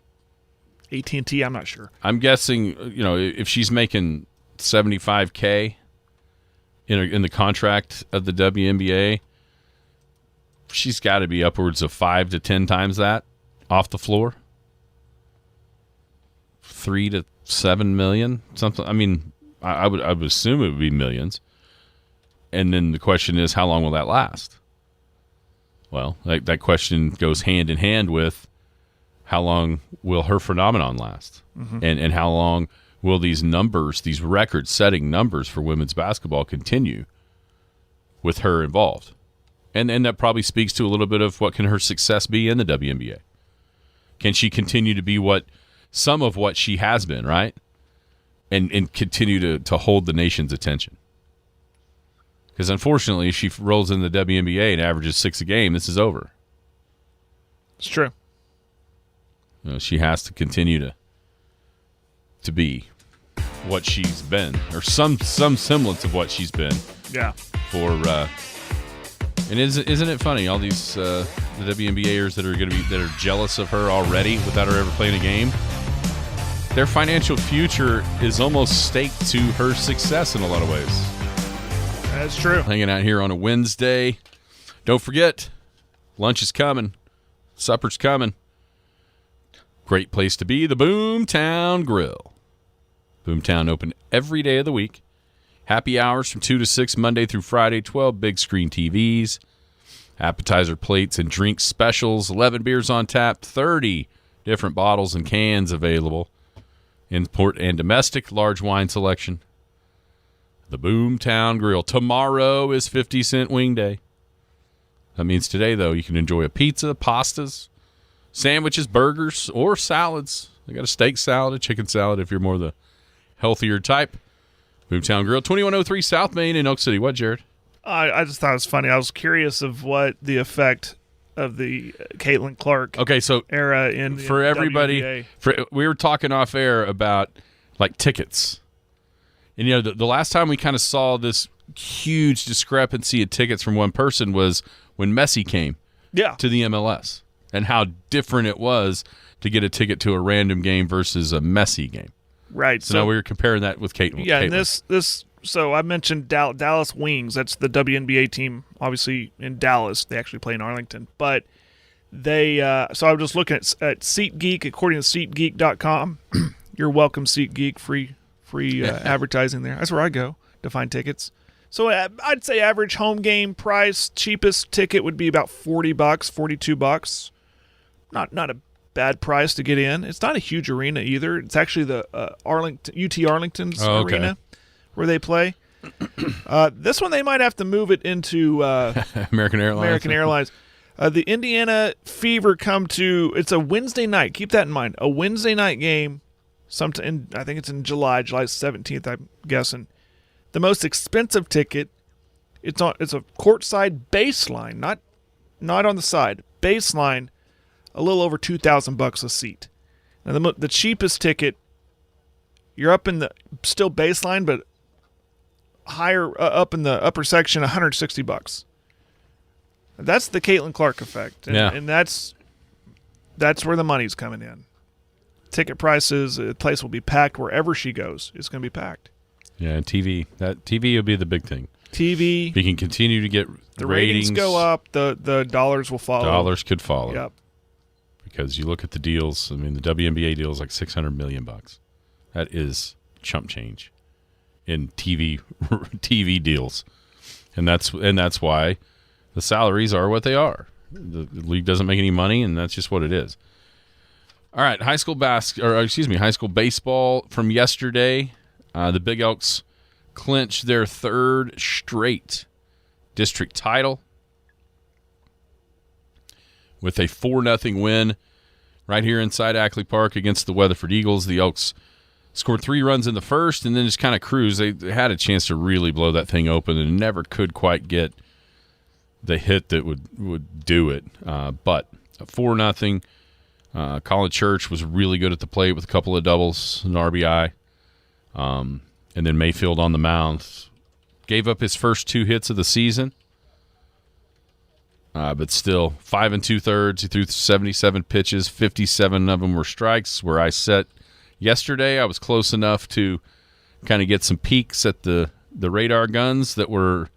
AT&T, I'm not sure. I'm guessing, if she's making $75K in the contract of the WNBA, she's got to be upwards of 5 to 10 times that off the floor. 3 to 7 million, something. I mean, I would assume it would be millions. And then the question is, how long will that last? Well, that question goes hand in hand with how long will her phenomenon last, and how long will these numbers, these record-setting numbers for women's basketball, continue with her involved? And that probably speaks to a little bit of what can her success be in the WNBA. Can she continue to be some of what she has been, right? And continue to hold the nation's attention? Because unfortunately, if she rolls in the WNBA and averages 6 a game, this is over. It's true. She has to continue to be what she's been, or some semblance of what she's been. Yeah. For and isn't it funny? All these the WNBAers that are jealous of her already without her ever playing a game. Their financial future is almost staked to her success in a lot of ways. That's true. Hanging out here on a Wednesday. Don't forget, lunch is coming. Supper's coming. Great place to be, the Boomtown Grill. Boomtown open every day of the week. Happy hours from 2 to 6, Monday through Friday. 12 big screen TVs. Appetizer plates and drink specials. 11 beers on tap. 30 different bottles and cans available. Import and domestic. Large wine selection. The Boomtown Grill. Tomorrow is 50-cent wing day. That means today, though, you can enjoy a pizza, pastas, sandwiches, burgers, or salads. They got a steak salad, a chicken salad if you're more the healthier type. Boomtown Grill, 2103 South Main in Oak City. What, Jared? I just thought it was funny. I was curious of what the effect of the Caitlin Clark era in the for everybody. WNBA. We were talking off air about like tickets. And, the last time we kind of saw this huge discrepancy of tickets from one person was when Messi came to the MLS, and how different it was to get a ticket to a random game versus a Messi game. Right. So now we were comparing that with Caitlin. Yeah, and this. So I mentioned Dallas Wings. That's the WNBA team, obviously in Dallas. They actually play in Arlington, but they. So I was just looking at SeatGeek. According to SeatGeek.com, you're welcome, SeatGeek. Free advertising there. That's where I go to find tickets. So I'd say average home game price, cheapest ticket would be about $40, $42. Not a bad price to get in. It's not a huge arena either. It's actually the UT Arlington's arena where they play. This one they might have to move it into American Airlines. The Indiana Fever come to. It's a Wednesday night. Keep that in mind. A Wednesday night game. I think it's in July 17th, I'm guessing. The most expensive ticket, it's a courtside baseline, not on the side. Baseline, a little over $2,000 a seat. Now the cheapest ticket, you're up in the still baseline, but higher up in the upper section, $160. That's the Caitlin Clark effect, and that's where the money's coming in. ticket prices. The place will be packed wherever she goes. It's going to be packed. Yeah, and TV. That TV will be the big thing. TV. We can continue to get the ratings go up. The dollars will follow. Dollars could follow. Yep. Because you look at the deals. I mean, the WNBA deal is like $600 million. That is chump change in TV deals, and that's why the salaries are what they are. The league doesn't make any money, and that's just what it is. All right, high school baseball from yesterday. The Big Elks clinched their third straight district title with a 4-0 win right here inside Ackley Park against the Weatherford Eagles. The Elks scored 3 runs in the first and then just kind of cruised. They had a chance to really blow that thing open and never could quite get the hit that would do it. But 4-0. Colin Church was really good at the plate with a couple of doubles, an RBI. And then Mayfield on the mound gave up his first 2 hits of the season. But still, 5 2/3. He threw 77 pitches. 57 of them were strikes. Where I sat yesterday, I was close enough to kind of get some peeks at the radar guns that were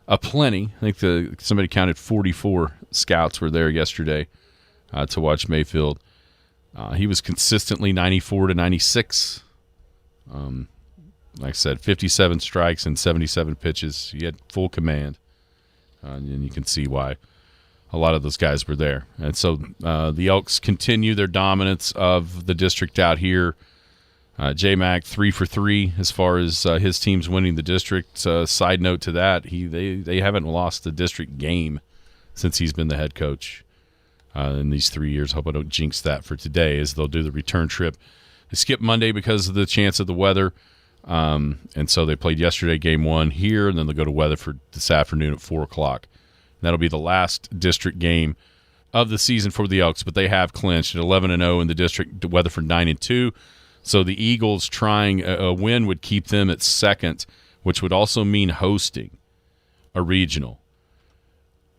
aplenty. I think somebody counted 44 scouts were there yesterday to watch Mayfield. He was consistently 94 to 96. Like I said, 57 strikes and 77 pitches. He had full command. And you can see why a lot of those guys were there. And so the Elks continue their dominance of the district out here. J-Mac 3 for 3 as far as his team's winning the district. Side note to that, they haven't lost the district game since he's been the head coach in these 3 years. Hope I don't jinx that for today, as they'll do the return trip. They skipped Monday because of the chance of the weather. And so they played yesterday, game 1 here, and then they'll go to Weatherford this afternoon at 4 o'clock. That'll be the last district game of the season for the Elks, but they have clinched at 11-0 in the district, Weatherford 9-2. So the Eagles trying a win would keep them at second, which would also mean hosting a regional.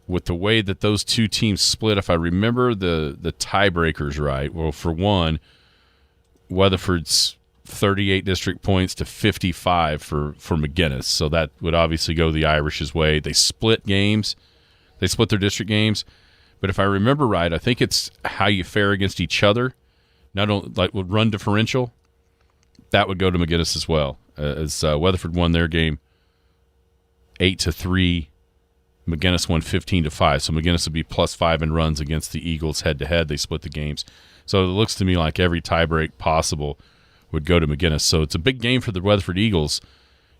With the way that those two teams split, if I remember the tiebreakers right, well, for one, Weatherford's 38 district points to 55 for McGinnis. So that would obviously go the Irish's way. They split games. They split their district games. But if I remember right, I think it's how you fare against each other. Not only like with run differential, that would go to McGinnis as well. As Weatherford won their game 8-3, McGinnis won 15-5. So McGinnis would be +5 in runs against the Eagles head-to-head. They split the games. So it looks to me like every tiebreak possible would go to McGinnis. So it's a big game for the Weatherford Eagles.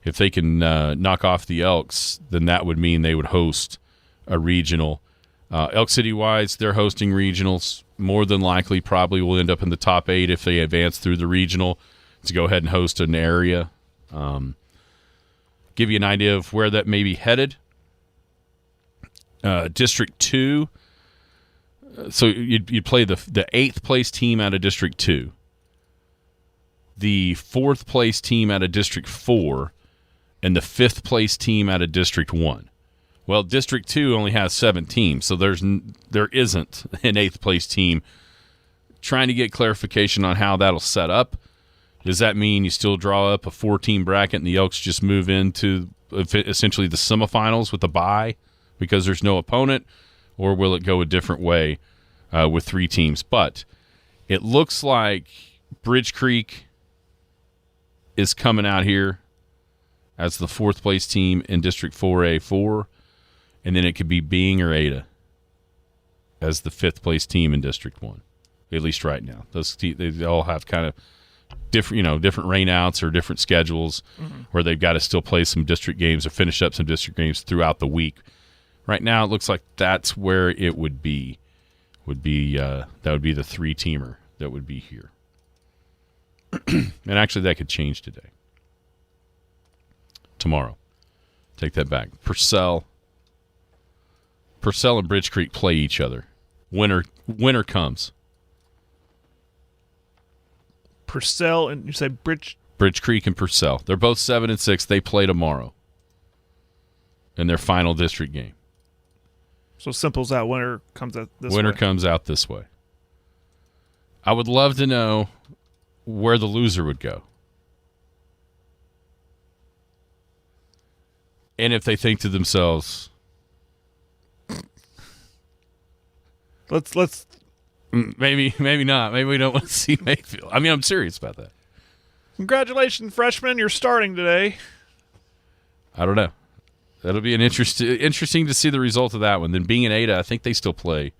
If they can knock off the Elks, then that would mean they would host a regional. Elk City-wise, they're hosting regionals. More than likely probably will end up in the top 8 if they advance through the regional to go ahead and host an area. Give you an idea of where that may be headed. District 2, so you'd play the 8th place team out of District 2, the 4th place team out of District 4, and the 5th place team out of District 1. Well, District 2 only has 7 teams, so there isn't an 8th place team. Trying to get clarification on how that'll set up. Does that mean you still draw up a 4-team bracket and the Elks just move into essentially the semifinals with a bye because there's no opponent, or will it go a different way with 3 teams? But it looks like Bridge Creek is coming out here as the 4th place team in District 4A4, and then it could be Bing or Ada as the 5th place team in District 1, at least right now. They all have kind of different rainouts or different schedules where they've got to still play some district games or finish up some district games throughout the week. Right now, it looks like that's where it would be. That would be the 3-teamer that would be here. And actually, that could change tomorrow. Take that back. Purcell and Bridge Creek play each other. Winter comes. Purcell and you say Bridge Creek and Purcell. They're both 7-6. They play tomorrow in their final district game. So simple as that. Winter comes out this way. Winter comes out this way. I would love to know where the loser would go. And if they think to themselves, let's maybe not. Maybe we don't want to see Mayfield. I mean, I'm serious about that. Congratulations, freshman, you're starting today. I don't know. That'll be an interesting to see the result of that one. Then being in Ada, I think they still play.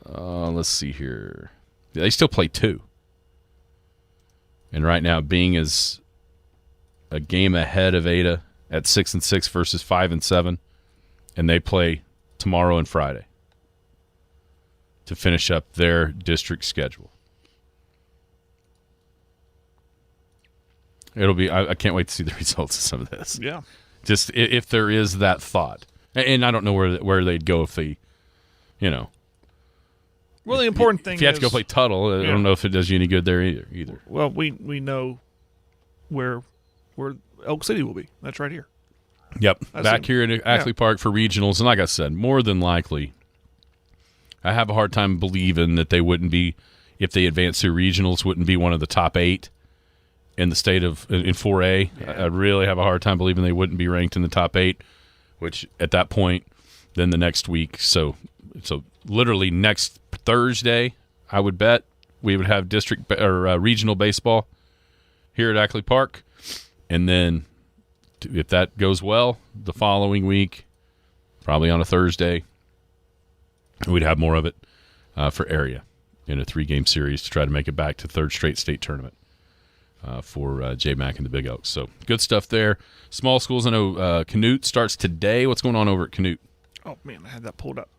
Let's see here. They still play 2. And right now, Bing is a game ahead of Ada at 6-6 versus 5-7, and they play tomorrow and Friday to finish up their district schedule. It'll be. I can't wait to see the results of some of this. Yeah. Just if there is that thought, and I don't know where they'd go if they, Well, the important thing if you have is, to go play Tuttle, I don't know if it does you any good there either. Well, we know where Elk City will be. That's right here. Yep, back here at Ackley Park for regionals, and like I said, more than likely, I have a hard time believing that they wouldn't be, if they advance through regionals, wouldn't be one of the top 8 in the state of in 4A. Yeah. I really have a hard time believing they wouldn't be ranked in the top 8, which at that point, then the next week, so literally next Thursday, I would bet we would have district or regional baseball here at Ackley Park, and then if that goes well, the following week, probably on a Thursday, we'd have more of it for area in a 3-game series to try to make it back to third straight state tournament for J-Mac and the Big Elks. So good stuff there. Small schools, I know Canute starts today. What's going on over at Canute? Oh, man, I had that pulled up.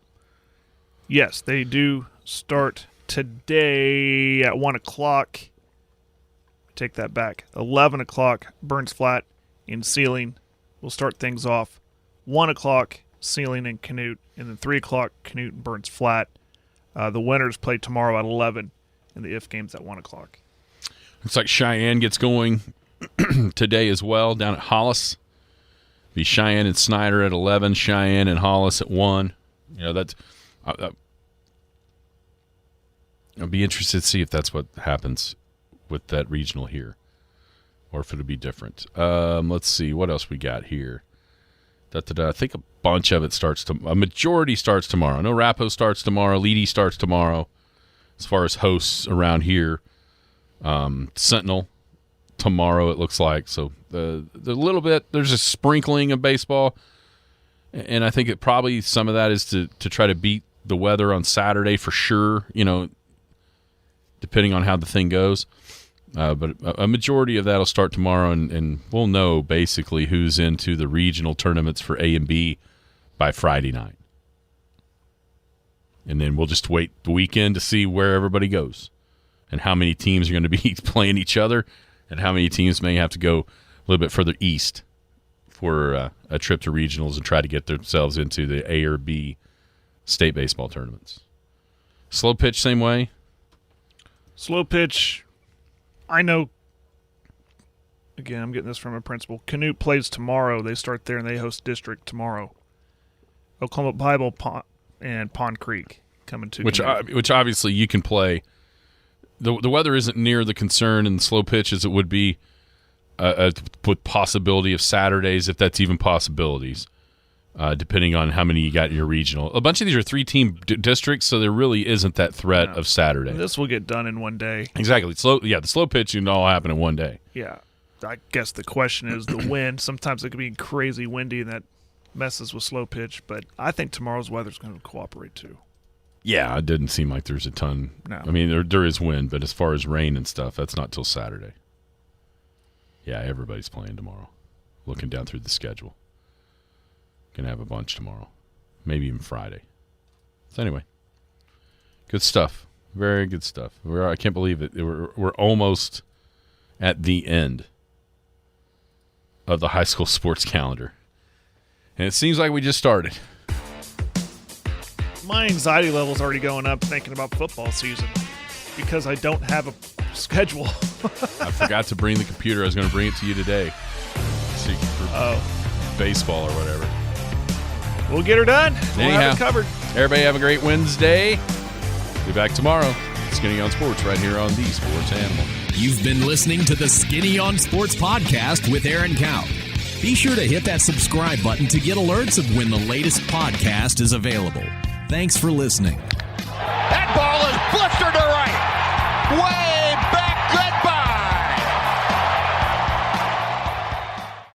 Yes, they do start today at 1 o'clock. Take that back. 11 o'clock, Burns Flat in Sealing. We'll start things off. 1 o'clock, Sealing and Canute. And then 3 o'clock, Canute and Burns Flat. The winners play tomorrow at 11, and the if game's at 1 o'clock. Looks like Cheyenne gets going today as well down at Hollis. Be Cheyenne and Snyder at 11, Cheyenne and Hollis at 1. That's I'll be interested to see if that's what happens with that regional here, or if it'll be different. Let's see what else we got here. I think a bunch of it a majority starts tomorrow. No Rappo starts tomorrow. Leedy starts tomorrow. As far as hosts around here, Sentinel tomorrow it looks like. So the little bit, there's a sprinkling of baseball, and I think probably some of that is to try to beat the weather on Saturday for sure. Depending on how the thing goes. But a majority of that will start tomorrow, and we'll know basically who's into the regional tournaments for A and B by Friday night. And then we'll just wait the weekend to see where everybody goes and how many teams are going to be playing each other and how many teams may have to go a little bit further east for a trip to regionals and try to get themselves into the A or B state baseball tournaments. Slow pitch, same way. Slow pitch, I know, again, I'm getting this from a principal. Canute plays tomorrow. They start there, and they host district tomorrow. Oklahoma Bible and Pond Creek coming to Canute. Which obviously you can play. The weather isn't near the concern in the slow pitch as it would be with possibility of Saturdays, if that's even possibilities. Depending on how many you got in your regional. A bunch of these are 3-team districts, so there really isn't that threat of Saturday. This will get done in one day. Exactly. The slow pitch can all happen in one day. Yeah. I guess the question is the wind. Sometimes it can be crazy windy, and that messes with slow pitch, but I think tomorrow's weather's going to cooperate too. Yeah, it didn't seem like there's a ton. No. I mean, there is wind, but as far as rain and stuff, that's not till Saturday. Yeah, everybody's playing tomorrow. Looking down through the schedule. Gonna have a bunch tomorrow, maybe even Friday. So anyway, good stuff, very good stuff. I can't believe it. We're almost at the end of the high school sports calendar, and it seems like we just started. My anxiety level's already going up thinking about football season because I don't have a schedule. I forgot to bring the computer. I was going to bring it to you today. For baseball or whatever. We'll get her done. We'll Anyhow, have it covered. Everybody have a great Wednesday. Be back tomorrow. Skinny on Sports right here on the Sports Animal. You've been listening to the Skinny on Sports podcast with Aaron Cow. Be sure to hit that subscribe button to get alerts of when the latest podcast is available. Thanks for listening. That ball is blistered to right. Way